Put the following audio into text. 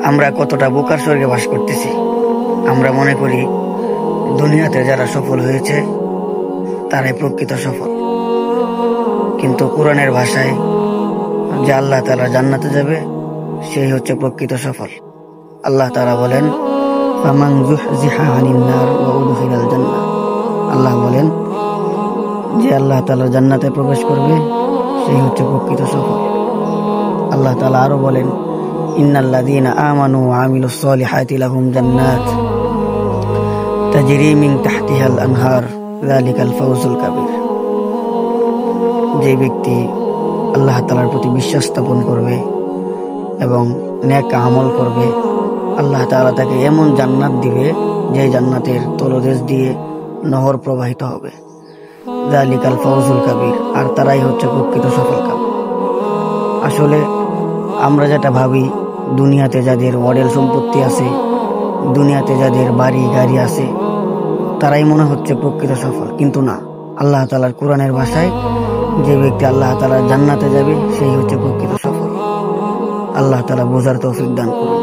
আমরা কতটা বোকার স্বর্গে বাস করতেছি। আমরা মনে করি দুনিয়াতে যারা সফল হয়েছে তারাই প্রকৃত সফল, কিন্তু কোরআনের ভাষায় যে আল্লাহ তাআলা জান্নাতে যাবে সেই হচ্ছে প্রকৃত সফল। আল্লাহ তাআলা বলেন, ফামান যুহজিহা আনিন নার ওয়া উদখিলাল জান্নাহ। আল্লাহ বলেন যে আল্লাহ তাআলা জান্নাতে প্রবেশ করবে সেই হচ্ছে প্রকৃত সফল। আল্লাহ তাআলা আরো বলেন, ইন্নাল্লাযীনা আমানু ওয়া আমিলুস সলিহাতি লাহুম জান্নাত তাজরি মিন তাহতিহাল আনহার যালিকাল ফাওজুল কাবীর। যে ব্যক্তি আল্লাহ তাআলার প্রতি বিশ্বাস স্থাপন করবে এবং নেক আমল করবে, আল্লাহ তাআলা তাকে এমন জান্নাত দিবে যে জান্নাতের তলদেশ দিয়ে নহর প্রবাহিত হবে। যালিকাল ফাওজুল কাবীর, আর তারাই হচ্ছে প্রকৃত সফলকাম। আসলে আমরা যেটা ভাবি, দুনিয়াতে যাদের মডেল সম্পত্তি আছে, দুনিয়াতে যাদের বাড়ি গাড়ি আছে, তারাই মনে হচ্ছে প্রকৃত সফল, কিন্তু না। আল্লাহ তাআলার কোরআনের ভাষায় যে ব্যক্তি আল্লাহ তাআলার জান্নাতে যাবে সেই হচ্ছে প্রকৃত সফল। আল্লাহ তাআলা বোঝার তৌফিক দান করুন।